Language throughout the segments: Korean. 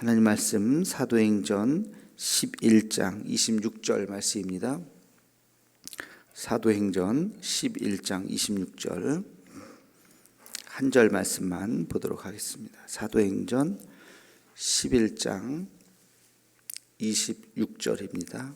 하나님 말씀 사도행전 11장 26절 말씀입니다. 사도행전 11장 26절 한 절 말씀만 보도록 하겠습니다. 사도행전 11장 26절입니다.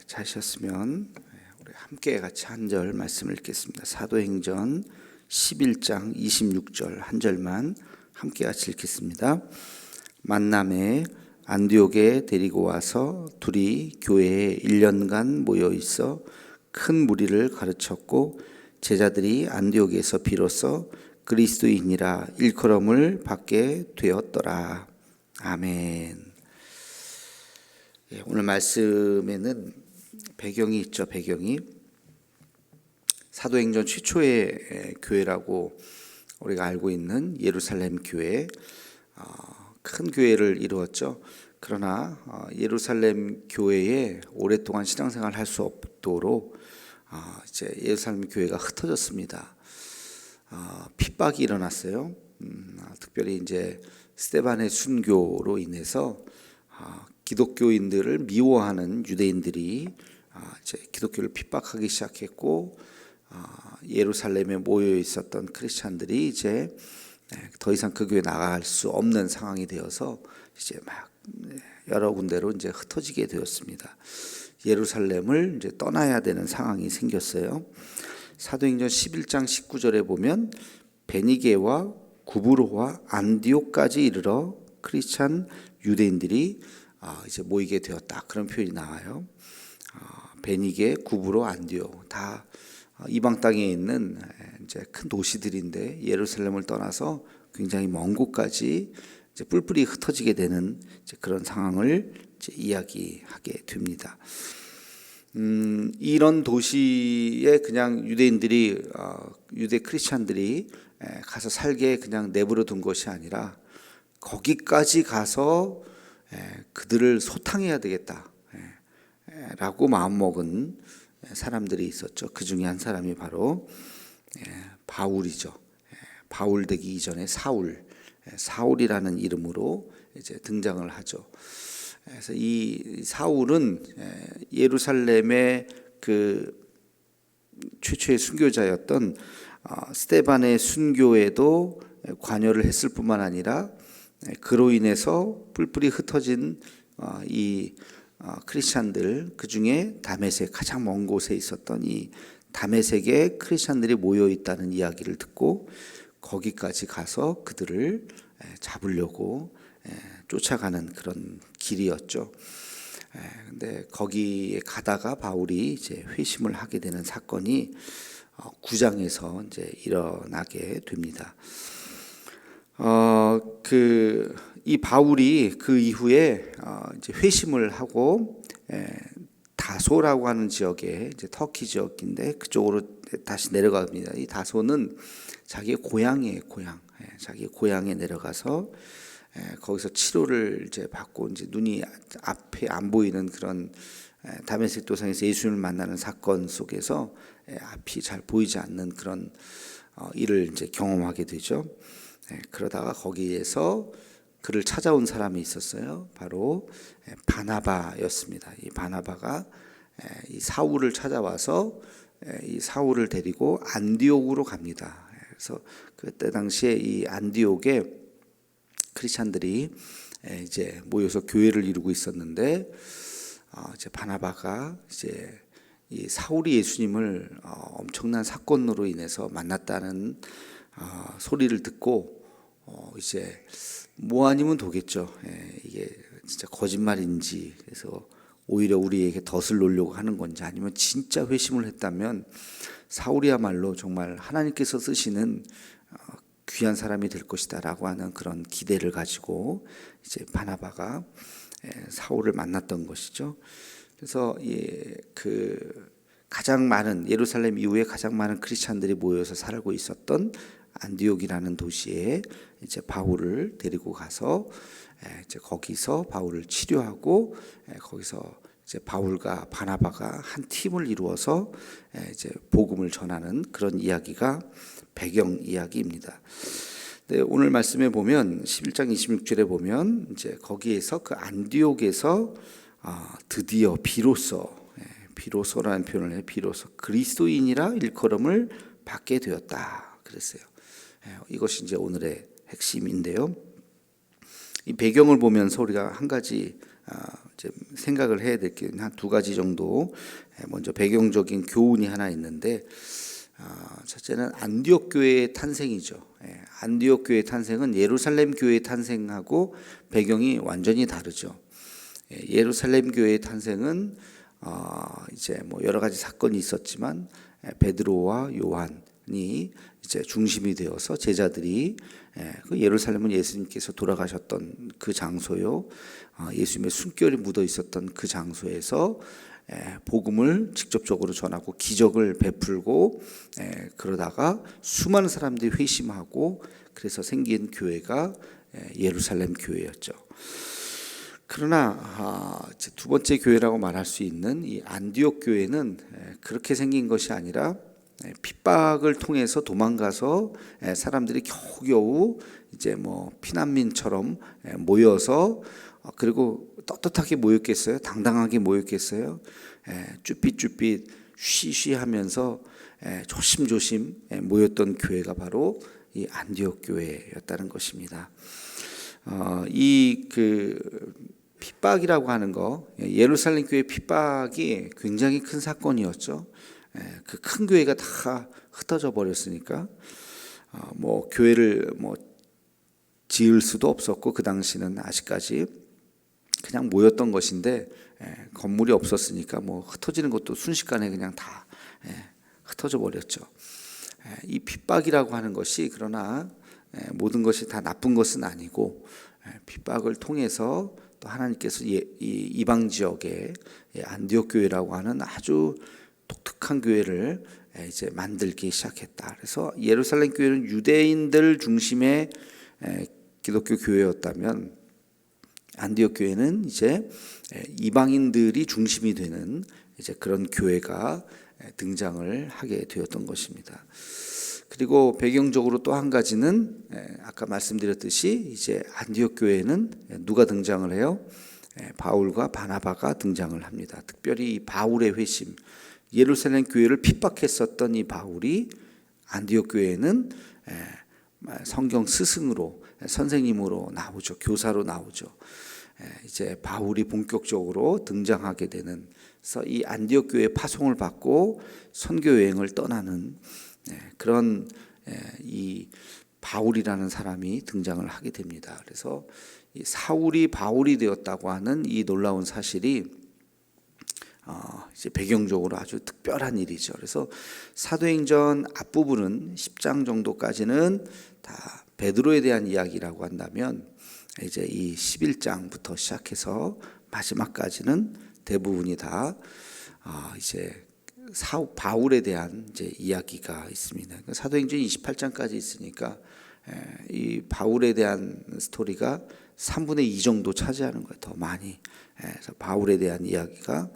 찾으셨으면 우리 함께 같이 한 절 말씀을 읽겠습니다. 사도행전 11장 26절 한 절만 함께 같이 읽겠습니다. 만남에 안디옥에 데리고 와서 둘이 교회에 1년간 모여 있어 큰 무리를 가르쳤고 제자들이 안디옥에서 비로소 그리스도인이라 일컬음을 받게 되었더라. 아멘. 오늘 말씀에는 배경이 있죠. 배경이 사도행전 최초의 교회라고 우리가 알고 있는 예루살렘 교회, 큰 교회를 이루었죠. 그러나 예루살렘 교회에 오랫동안 신앙생활을 할 수 없도록 이제 예루살렘 교회가 흩어졌습니다. 핍박이 일어났어요. 특별히 이제 스데반의 순교로 인해서 기독교인들을 미워하는 유대인들이 이제 기독교를 핍박하기 시작했고, 예루살렘에 모여 있었던 크리스찬들이 이제 더 이상 그 교회 나갈 수 없는 상황이 되어서 이제 막 여러 군데로 이제 흩어지게 되었습니다. 예루살렘을 이제 떠나야 되는 상황이 생겼어요. 사도행전 11장 19절에 보면 베니게와 구브로와 안디옥까지 이르러 크리스찬 유대인들이 이제 모이게 되었다, 그런 표현이 나와요. 베니게, 구브로, 안디옥 다 이방 땅에 있는 이제 큰 도시들인데 예루살렘을 떠나서 굉장히 먼 곳까지 이제 뿔뿔이 흩어지게 되는 이제 그런 상황을 이제 이야기하게 됩니다. 이런 도시에 그냥 유대인들이 유대 크리스찬들이 가서 살게 그냥 내버려 둔 것이 아니라 거기까지 가서 그들을 소탕해야 되겠다 라고 마음먹은 사람들이 있었죠. 그 중에 한 사람이 바로 바울이죠. 바울 되기 이전에 사울이라는 이름으로 이제 등장을 하죠. 그래서 이 사울은 예루살렘의 그 최초의 순교자였던 스데반의 순교에도 관여를 했을 뿐만 아니라 그로 인해서 뿔뿔이 흩어진 이 크리스찬들, 그 중에 다메섹, 가장 먼 곳에 있었던 이 다메섹에 크리스찬들이 모여 있다는 이야기를 듣고 거기까지 가서 그들을 잡으려고 쫓아가는 그런 길이었죠. 근데 거기에 가다가 바울이 이제 회심을 하게 되는 사건이 9장에서 이제 일어나게 됩니다. 이 바울이 그 이후에 이제 회심을 하고 다소라고 하는 지역에, 이제 터키 지역인데 그쪽으로 다시 내려갑니다. 이 다소는 자기의 고향이에요, 고향. 자기 고향에 내려가서 거기서 치료를 이제 받고, 이제 눈이 앞에 안 보이는 그런 다메섹 도상에서 예수님을 만나는 사건 속에서 앞이 잘 보이지 않는 그런 일을 이제 경험하게 되죠. 그러다가 거기에서 그를 찾아온 사람이 있었어요. 바로 바나바였습니다. 이 바나바가 이 사울을 찾아와서 이 사울을 데리고 안디옥으로 갑니다. 그래서 그때 당시에 이 안디옥에 크리스찬들이 이제 모여서 교회를 이루고 있었는데, 이제 바나바가 이제 이 사울이 예수님을 엄청난 사건으로 인해서 만났다는 소리를 듣고 이제 뭐 아니면 도겠죠. 이게 진짜 거짓말인지, 그래서 오히려 우리에게 덫을 놓으려고 하는 건지, 아니면 진짜 회심을 했다면 사울이야말로 정말 하나님께서 쓰시는 귀한 사람이 될 것이다라고 하는 그런 기대를 가지고 이제 바나바가 사울을 만났던 것이죠. 그래서 그 가장 많은, 예루살렘 이후에 가장 많은 크리스찬들이 모여서 살고 있었던 안디옥이라는 도시에 이제 바울을 데리고 가서 이제 거기서 바울을 치료하고 거기서 이제 바울과 바나바가 한 팀을 이루어서 이제 복음을 전하는 그런 이야기가 배경 이야기입니다. 네, 오늘 말씀에 보면 11장 26절에 보면 이제 거기에서 그 안디옥에서 드디어 비로소라는 표현을 해 비로소 그리스도인이라 일컬음을 받게 되었다 그랬어요. 이것이 이제 오늘의 핵심인데요. 이 배경을 보면서 우리가 한 가지 이제 생각을 해야 될 게 한 두 가지 정도. 먼저 배경적인 교훈이 하나 있는데, 첫째는 안디옥 교회의 탄생이죠. 안디옥 교회의 탄생은 예루살렘 교회의 탄생하고 배경이 완전히 다르죠. 예루살렘 교회의 탄생은 이제 뭐 여러 가지 사건이 있었지만 베드로와 요한이 이제 중심이 되어서 제자들이 그 예루살렘은 예수님께서 돌아가셨던 그 장소요, 예수님의 숨결이 묻어 있었던 그 장소에서 복음을 직접적으로 전하고 기적을 베풀고 그러다가 수많은 사람들이 회심하고 그래서 생긴 교회가 예루살렘 교회였죠. 그러나 두 번째 교회라고 말할 수 있는 이 안디옥 교회는 그렇게 생긴 것이 아니라 핍박을 통해서 도망가서 사람들이 겨우겨우 이제 뭐 피난민처럼 모여서 그리고 떳떳하게 모였겠어요? 당당하게 모였겠어요? 쭈삣쭈삣 쉬쉬하면서 조심조심 모였던 교회가 바로 이 안디옥 교회였다는 것입니다. 이 핍박이라고 하는 거, 예루살렘 교회 핍박이 굉장히 큰 사건이었죠. 그 큰 교회가 다 흩어져 버렸으니까 뭐 교회를 뭐 지을 수도 없었고 그 당시는 아직까지 그냥 모였던 것인데 건물이 없었으니까 뭐 흩어지는 것도 순식간에 그냥 다 흩어져 버렸죠. 이 핍박이라고 하는 것이 그러나 모든 것이 다 나쁜 것은 아니고 핍박을 통해서 또 하나님께서 이 이방 지역에 안디옥 교회라고 하는 아주 독특한 교회를 이제 만들기 시작했다. 그래서 예루살렘 교회는 유대인들 중심의 기독교 교회였다면 안디옥 교회는 이제 이방인들이 중심이 되는 이제 그런 교회가 등장을 하게 되었던 것입니다. 그리고 배경적으로 또 한 가지는 아까 말씀드렸듯이 이제 안디옥 교회는 누가 등장을 해요? 바울과 바나바가 등장을 합니다. 특별히 이 바울의 회심, 예루살렘 교회를 핍박했었던 이 바울이 안디옥 교회는 성경 스승으로 선생님으로 나오죠. 교사로 나오죠. 이제 바울이 본격적으로 등장하게 되는, 그래서 이 안디옥 교회 파송을 받고 선교 여행을 떠나는 그런 이 바울이라는 사람이 등장을 하게 됩니다. 그래서 이 사울이 바울이 되었다고 하는 이 놀라운 사실이 이제 배경적으로 아주 특별한 일이죠. 그래서 사도행전 앞부분은 10장 정도까지는 다 베드로에 대한 이야기라고 한다면 이제 이 11장부터 시작해서 마지막까지는 대부분이 다 이제 바울에 대한 이제 이야기가 있습니다. 그러니까 사도행전 28장까지 있으니까 이 바울에 대한 스토리가 3분의 2 정도 차지하는 거예요. 더 많이. 그래서 바울에 대한 이야기가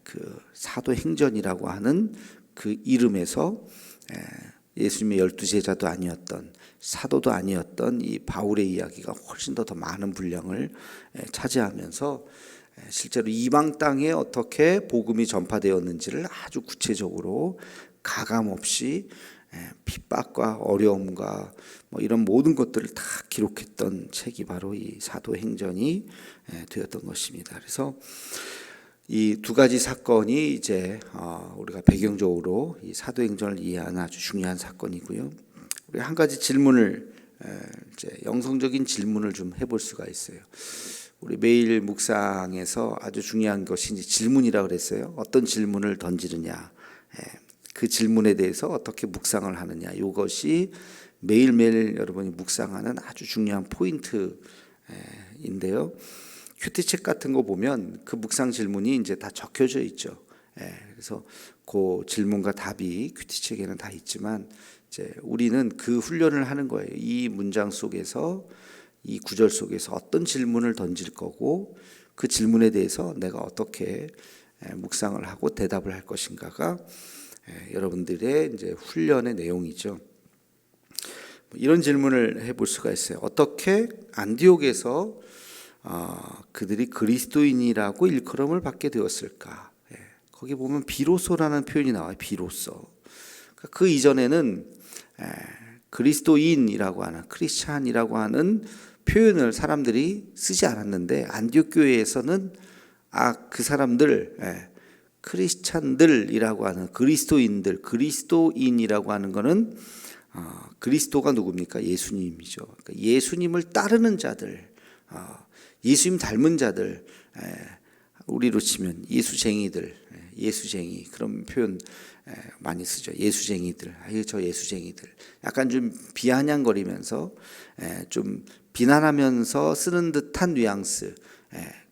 그 사도행전이라고 하는 그 이름에서 예수님의 12제자도 아니었던, 사도도 아니었던 이 바울의 이야기가 훨씬 더 많은 분량을 차지하면서 실제로 이방 땅에 어떻게 복음이 전파되었는지를 아주 구체적으로 가감없이 핍박과 어려움과 뭐 이런 모든 것들을 다 기록했던 책이 바로 이 사도행전이 되었던 것입니다. 그래서 이 두 가지 사건이 이제 우리가 배경적으로 이 사도행전을 이해하는 아주 중요한 사건이고요. 우리 한 가지 질문을 이제 영성적인 질문을 좀 해볼 수가 있어요. 우리 매일 묵상에서 아주 중요한 것이 이제 질문이라고 그랬어요. 어떤 질문을 던지느냐, 그 질문에 대해서 어떻게 묵상을 하느냐, 이것이 매일매일 여러분이 묵상하는 아주 중요한 포인트인데요. 큐티책 같은 거 보면 그 묵상 질문이 이제 다 적혀져 있죠. 그래서 그 질문과 답이 큐티책에는 다 있지만 이제 우리는 그 훈련을 하는 거예요. 이 문장 속에서, 이 구절 속에서 어떤 질문을 던질 거고 그 질문에 대해서 내가 어떻게 묵상을 하고 대답을 할 것인가가 여러분들의 이제 훈련의 내용이죠. 이런 질문을 해볼 수가 있어요. 어떻게 안디옥에서 그들이 그리스도인이라고 일컬음을 받게 되었을까? 거기 보면 비로소라는 표현이 나와요. 비로소. 그 이전에는 그리스도인이라고 하는 크리스찬이라고 하는 표현을 사람들이 쓰지 않았는데 안디옥 교회에서는 그 사람들 크리스찬들이라고 하는 그리스도인들 그리스도인이라고 하는 것은 그리스도가 누굽니까? 예수님이죠. 그러니까 예수님을 따르는 자들, 예수님 닮은 자들, 우리로 치면 예수쟁이들, 예수쟁이 그런 표현 많이 쓰죠. 예수쟁이들, 저 예수쟁이들. 약간 좀 비아냥거리면서 좀 비난하면서 쓰는 듯한 뉘앙스.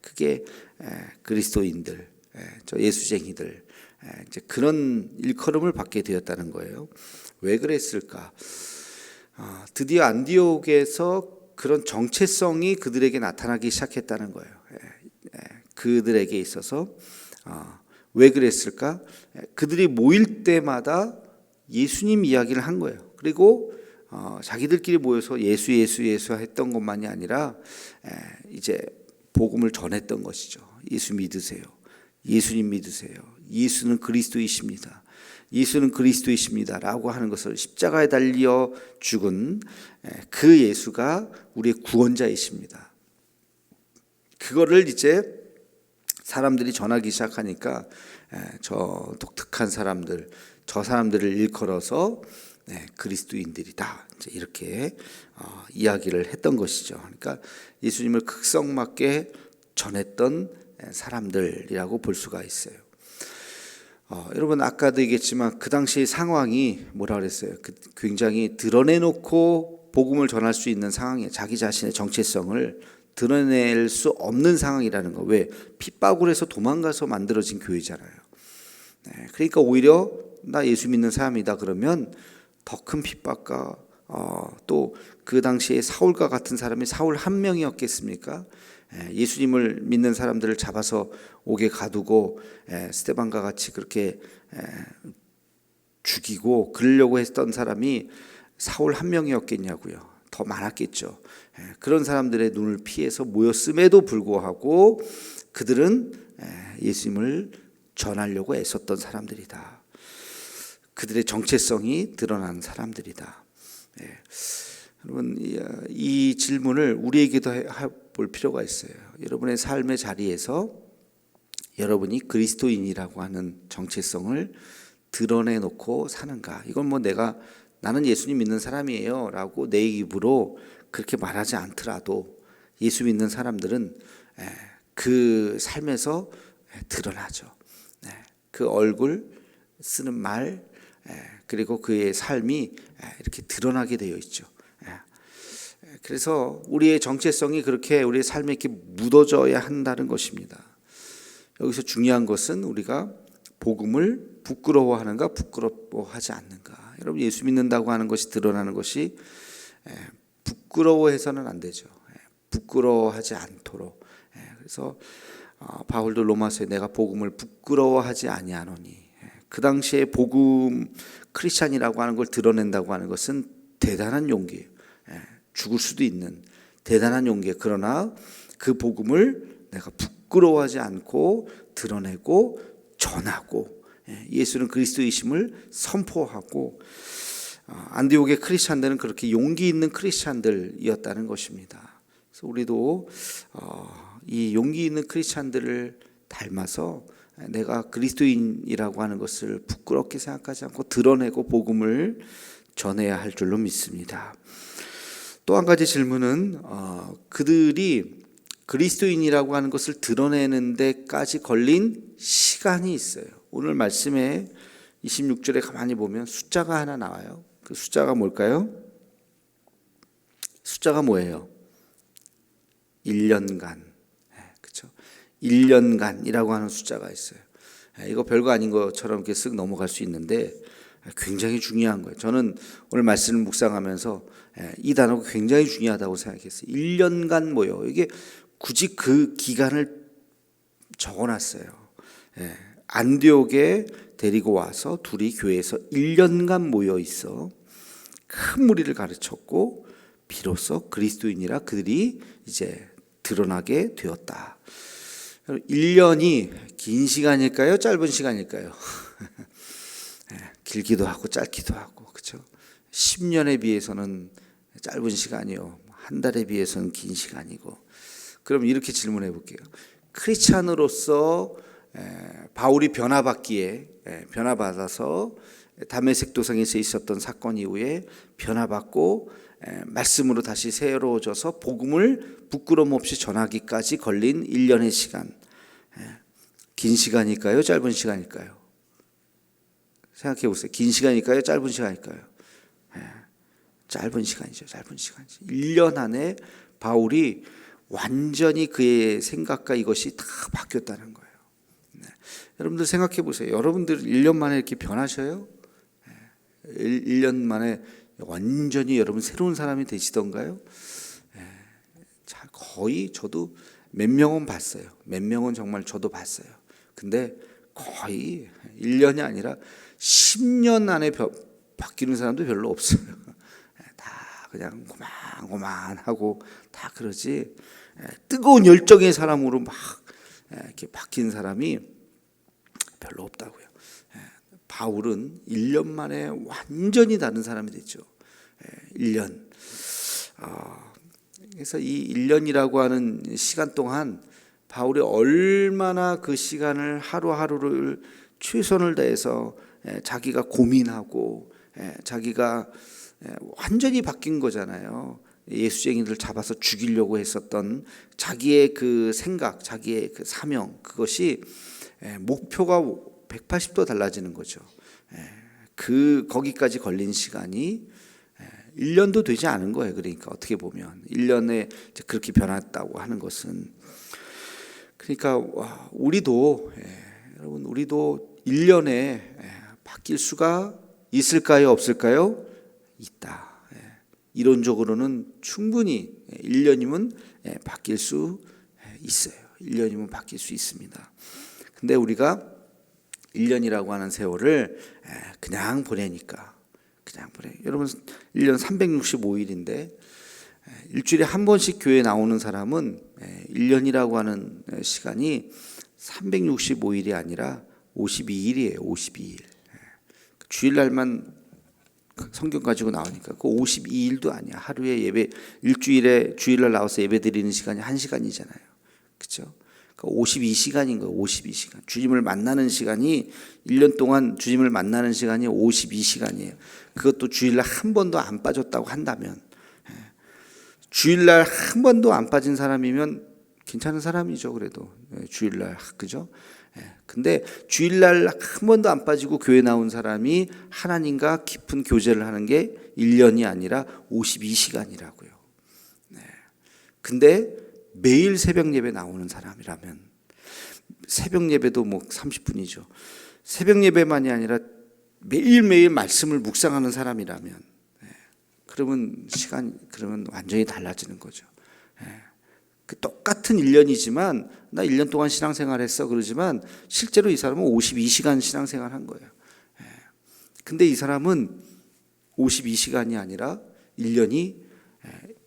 그게 그리스도인들, 저 예수쟁이들. 이제 그런 일컬음을 받게 되었다는 거예요. 왜 그랬을까? 드디어 안디옥에서 그런 정체성이 그들에게 나타나기 시작했다는 거예요. 그들에게 있어서 왜 그랬을까? 그들이 모일 때마다 예수님 이야기를 한 거예요. 그리고 자기들끼리 모여서 예수 했던 것만이 아니라 이제 복음을 전했던 것이죠. 예수 믿으세요. 예수님 믿으세요. 예수는 그리스도이십니다. 예수는 그리스도이십니다. 라고 하는 것을 십자가에 달려 죽은 그 예수가 우리의 구원자이십니다. 그거를 이제 사람들이 전하기 시작하니까 저 독특한 사람들, 저 사람들을 일컬어서 그리스도인들이다. 이제 이렇게 이야기를 했던 것이죠. 그러니까 예수님을 극성맞게 전했던 사람들이라고 볼 수가 있어요. 여러분 아까도 얘기했지만 그 당시의 상황이 뭐라 그랬어요? 굉장히 드러내놓고 복음을 전할 수 있는 상황이에요. 자기 자신의 정체성을 드러낼 수 없는 상황이라는 거. 왜? 핍박을 해서 도망가서 만들어진 교회잖아요. 그러니까 오히려 나 예수 믿는 사람이다 그러면 더 큰 핍박과 또 그 당시에 사울과 같은 사람이 사울 한 명이었겠습니까? 예수님을 믿는 사람들을 잡아서 옥에 가두고 스데반과 같이 그렇게 죽이고 그러려고 했던 사람이 사울 한 명이었겠냐고요. 더 많았겠죠. 그런 사람들의 눈을 피해서 모였음에도 불구하고 그들은 예수님을 전하려고 애썼던 사람들이다. 그들의 정체성이 드러난 사람들이다. 여러분 이 질문을 우리에게도 볼 필요가 있어요. 여러분의 삶의 자리에서 여러분이 그리스도인이라고 하는 정체성을 드러내놓고 사는가? 이건 뭐 나는 예수님 믿는 사람이에요 라고 내 입으로 그렇게 말하지 않더라도 예수 믿는 사람들은 그 삶에서 드러나죠. 그 얼굴, 쓰는 말, 그리고 그의 삶이 이렇게 드러나게 되어 있죠. 그래서 우리의 정체성이 그렇게 우리의 삶에 이렇게 묻어져야 한다는 것입니다. 여기서 중요한 것은 우리가 복음을 부끄러워하는가 부끄러워하지 않는가. 여러분 예수 믿는다고 하는 것이 드러나는 것이 부끄러워해서는 안 되죠. 부끄러워하지 않도록. 그래서 바울도 로마서에 내가 복음을 부끄러워하지 아니하노니. 그 당시에 복음 크리스찬이라고 하는 걸 드러낸다고 하는 것은 대단한 용기예요. 죽을 수도 있는 대단한 용기예요. 그러나 그 복음을 내가 부끄러워하지 않고 드러내고 전하고 예수는 그리스도이심을 선포하고 안디옥의 크리스찬들은 그렇게 용기 있는 크리스찬들이었다는 것입니다. 그래서 우리도 이 용기 있는 크리스찬들을 닮아서 내가 그리스도인이라고 하는 것을 부끄럽게 생각하지 않고 드러내고 복음을 전해야 할 줄로 믿습니다. 또 한 가지 질문은 그들이 그리스도인이라고 하는 것을 드러내는 데까지 걸린 시간이 있어요. 오늘 말씀에 26절에 가만히 보면 숫자가 하나 나와요. 그 숫자가 뭘까요? 숫자가 뭐예요? 1년간. 그렇죠? 1년간이라고 하는 숫자가 있어요. 이거 별거 아닌 것처럼 이렇게 쓱 넘어갈 수 있는데 굉장히 중요한 거예요. 저는 오늘 말씀을 묵상하면서 이 단어가 굉장히 중요하다고 생각했어요. 1년간 뭐요? 이게 굳이 그 기간을 적어놨어요. 안디옥에 데리고 와서 둘이 교회에서 1년간 모여 있어 큰 무리를 가르쳤고 비로소 그리스도인이라 그들이 이제 드러나게 되었다. 1년이 긴 시간일까요? 짧은 시간일까요? 길기도 하고 짧기도 하고, 그렇죠? 10년에 비해서는 짧은 시간이요, 한 달에 비해서는 긴 시간이고. 그럼 이렇게 질문해 볼게요. 크리스찬으로서 바울이 변화받아서 다메섹 도상에서 있었던 사건 이후에 변화받고 말씀으로 다시 새로워져서 복음을 부끄럼 없이 전하기까지 걸린 1년의 시간, 긴 시간일까요? 짧은 시간일까요? 생각해 보세요. 긴 시간일까요? 짧은 시간일까요? 짧은 시간이죠. 짧은 시간이죠. 1년 안에 바울이 완전히 그의 생각과 이것이 다 바뀌었다는 거예요. 여러분들 생각해 보세요. 여러분들 1년 만에 이렇게 변하셔요? 1년 만에 완전히 여러분 새로운 사람이 되시던가요? 거의 저도 몇 명은 봤어요. 몇 명은 정말 저도 봤어요. 근데 거의 1년이 아니라 10년 안에 바뀌는 사람도 별로 없어요. 다 그냥 고만고만하고 다 그러지, 뜨거운 열정의 사람으로 막 이렇게 바뀐 사람이 별로 없다고요. 바울은 1년 만에 완전히 다른 사람이 됐죠. 1년. 그래서 이 1년이라고 하는 시간 동안 바울이 얼마나 그 시간을 하루하루를 최선을 다해서 자기가 고민하고 자기가 완전히 바뀐 거잖아요. 예수쟁이들 잡아서 죽이려고 했었던 자기의 그 생각, 자기의 그 사명, 그것이 목표가 180도 달라지는 거죠. 거기까지 걸린 시간이 1년도 되지 않은 거예요. 그러니까 어떻게 보면 1년에 그렇게 변했다고 하는 것은, 그러니까 우리도 여러분, 우리도 1년에 바뀔 수가 있을까요? 없을까요? 있다. 이론적으로는 충분히 1년이면 바뀔 수 있어요. 1년이면 바뀔 수 있습니다. 근데 우리가 1년이라고 하는 세월을 그냥 보내니까, 여러분 1년 365일인데 일주일에 한 번씩 교회에 나오는 사람은 1년이라고 하는 시간이 365일이 아니라 52일이에요. 52일. 주일날만 성경 가지고 나오니까 그 52일도 아니야. 하루에 예배, 일주일에 주일날 나와서 예배 드리는 시간이 1시간이잖아요. 그렇죠? 52시간인 거예요. 52시간. 주님을 만나는 시간이 1년 동안 주님을 만나는 시간이 52시간이에요. 그것도 주일날 한 번도 안 빠졌다고 한다면, 주일날 한 번도 안 빠진 사람이면 괜찮은 사람이죠. 그래도 주일날, 그죠? 근데 주일날 한 번도 안 빠지고 교회 나온 사람이 하나님과 깊은 교제를 하는 게 1년이 아니라 52시간이라고요. 근데 매일 새벽 예배 나오는 사람이라면, 새벽 예배도 뭐 30분이죠. 새벽 예배만이 아니라 매일매일 말씀을 묵상하는 사람이라면, 그러면 완전히 달라지는 거죠. 그 똑같은 1년이지만, 나 1년 동안 신앙생활 했어 그러지만 실제로 이 사람은 52시간 신앙생활 한 거예요. 근데 이 사람은 52시간이 아니라 1년이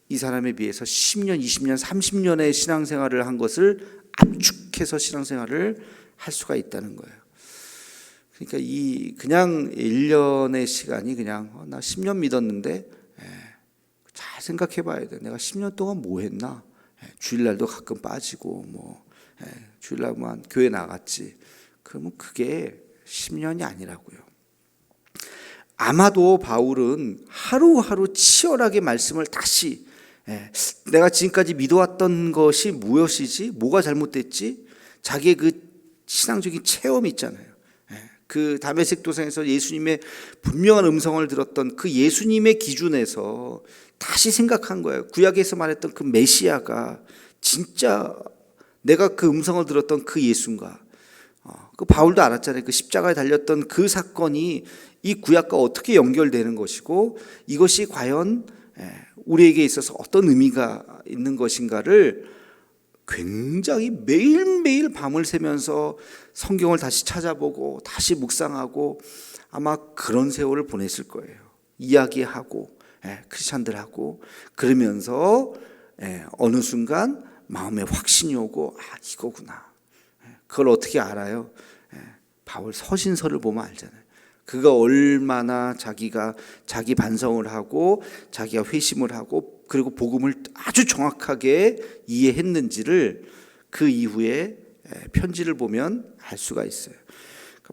이 사람에 비해서 10년, 20년, 30년의 신앙생활을 한 것을 압축해서 신앙생활을 할 수가 있다는 거예요. 그러니까 그냥 1년의 시간이 그냥 나 10년 믿었는데, 잘 생각해 봐야 돼. 내가 10년 동안 뭐 했나? 주일날도 가끔 빠지고 주일날만 교회 나갔지. 그러면 그게 10년이 아니라고요. 아마도 바울은 하루하루 치열하게 말씀을 다시, 내가 지금까지 믿어왔던 것이 무엇이지? 뭐가 잘못됐지? 자기의 그 신앙적인 체험이 있잖아요. 그 다메섹 도상에서 예수님의 분명한 음성을 들었던 그 예수님의 기준에서 다시 생각한 거예요. 구약에서 말했던 그 메시아가 진짜 내가 그 음성을 들었던 그 예수인가? 그 바울도 알았잖아요. 그 십자가에 달렸던 그 사건이 이 구약과 어떻게 연결되는 것이고, 이것이 과연 우리에게 있어서 어떤 의미가 있는 것인가를 굉장히 매일매일 밤을 새면서 성경을 다시 찾아보고 다시 묵상하고 아마 그런 세월을 보냈을 거예요. 이야기하고 크리스찬들하고 그러면서 어느 순간 마음에 확신이 오고 이거구나. 그걸 어떻게 알아요? 바울 서신서를 보면 알잖아요. 그가 얼마나 자기 반성을 하고 자기가 회심을 하고 그리고 복음을 아주 정확하게 이해했는지를 그 이후에 편지를 보면 알 수가 있어요.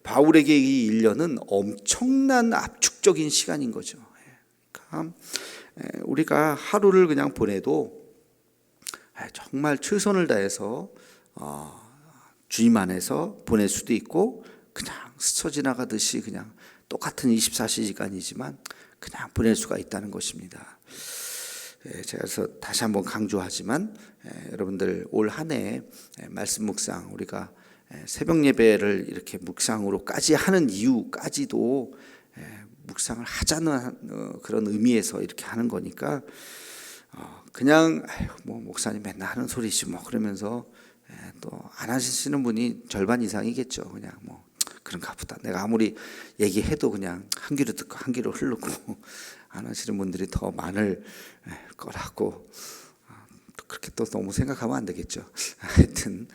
바울에게 이 1년은 엄청난 압축적인 시간인 거죠. 그러니까 우리가 하루를 그냥 보내도 정말 최선을 다해서 주님 안에서 보낼 수도 있고 그냥 스쳐 지나가듯이 그냥 똑같은 24시간이지만 그냥 보낼 수가 있다는 것입니다. 제가 그래서 다시 한번 강조하지만 여러분들 올 한 해 말씀 묵상 우리가 새벽 예배를 이렇게 묵상으로까지 하는 이유까지도 묵상을 하자는 그런 의미에서 이렇게 하는 거니까 그냥 뭐 목사님 맨날 하는 소리지 뭐 그러면서 또 안 하시는 분이 절반 이상이겠죠. 그냥 뭐 그런가 보다. 내가 아무리 얘기해도 그냥 한 귀로 듣고 한 귀로 흐르고 안 하시는 분들이 더 많을 거라고 그렇게 또 너무 생각하면 안 되겠죠. 하여튼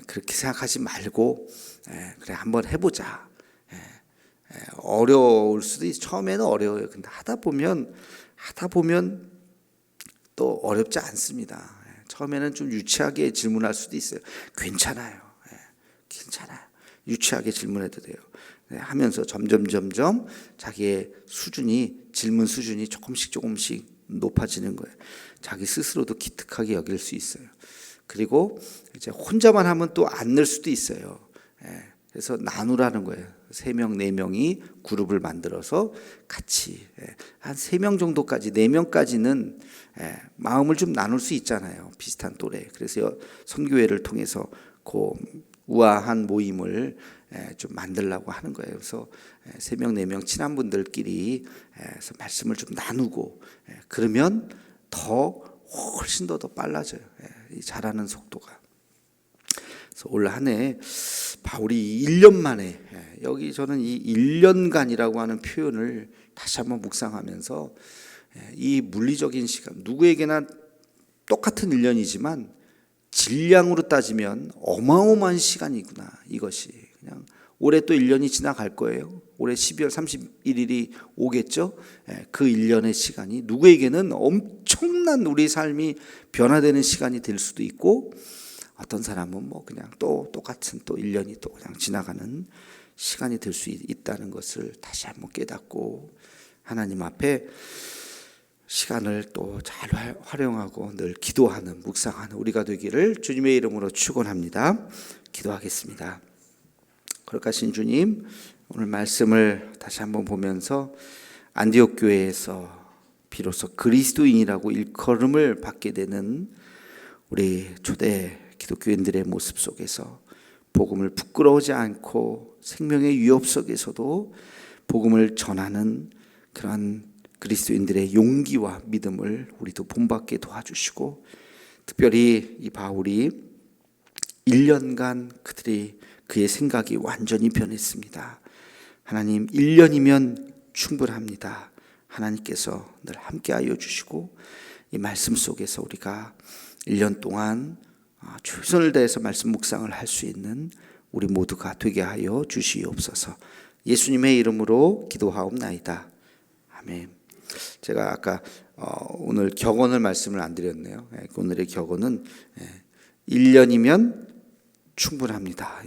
그렇게 생각하지 말고 그래 한번 해보자. 어려울 수도 있어. 처음에는 어려워요. 근데 하다 보면 또 어렵지 않습니다. 처음에는 좀 유치하게 질문할 수도 있어요. 괜찮아요. 괜찮아요. 유치하게 질문해도 돼요. 하면서 점점 자기의 질문 수준이 조금씩 높아지는 거예요. 자기 스스로도 기특하게 여길 수 있어요. 그리고 이제 혼자만 하면 또 안 늘 수도 있어요. 그래서 나누라는 거예요. 3명, 4명이 그룹을 만들어서 같이 한 3명 정도까지, 4명까지는 마음을 좀 나눌 수 있잖아요. 비슷한 또래. 그래서 선교회를 통해서 그 우아한 모임을 좀 만들려고 하는 거예요. 그래서 3명, 4명 친한 분들끼리 말씀을 좀 나누고 그러면 훨씬 더 빨라져요. 자라는 속도가. 그래서 올 한 해 바울이 1년 만에 여기 저는 이 1년간이라고 하는 표현을 다시 한번 묵상하면서 이 물리적인 시간 누구에게나 똑같은 1년이지만 질량으로 따지면 어마어마한 시간이구나. 이것이 그냥 올해 또 1년이 지나갈 거예요. 올해 12월 31일이 오겠죠. 그 1년의 시간이 누구에게는 엄청난 우리 삶이 변화되는 시간이 될 수도 있고 어떤 사람은 뭐 그냥 또 똑같은 또 1년이 또 그냥 지나가는 시간이 될 수 있다는 것을 다시 한번 깨닫고 하나님 앞에 시간을 또 잘 활용하고 늘 기도하는 묵상하는 우리가 되기를 주님의 이름으로 축원합니다. 기도하겠습니다. 거룩하신 주님, 오늘 말씀을 다시 한번 보면서 안디옥 교회에서 비로소 그리스도인이라고 일컬음을 받게 되는 우리 초대 기독교인들의 모습 속에서 복음을 부끄러워하지 않고 생명의 위협 속에서도 복음을 전하는 그런 그리스도인들의 용기와 믿음을 우리도 본받게 도와주시고 특별히 이 바울이 1년간 그의 생각이 완전히 변했습니다. 하나님 1년이면 충분합니다. 하나님께서 늘 함께하여 주시고 이 말씀 속에서 우리가 1년 동안 최선을 다해서 말씀 묵상을 할 수 있는 우리 모두가 되게 하여 주시옵소서. 예수님의 이름으로 기도하옵나이다. 아멘. 제가 아까 오늘 격언을 말씀을 안 드렸네요. 오늘의 격언은 1년이면 충분합니다.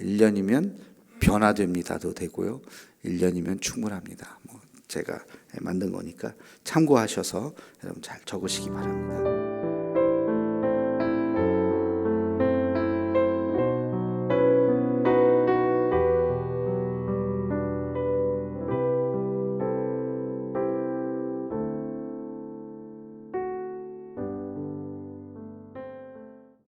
1년이면 변화됩니다도 되고요. 1년이면 충분합니다. 제가 만든 거니까 참고하셔서 여러분 잘 적으시기 바랍니다.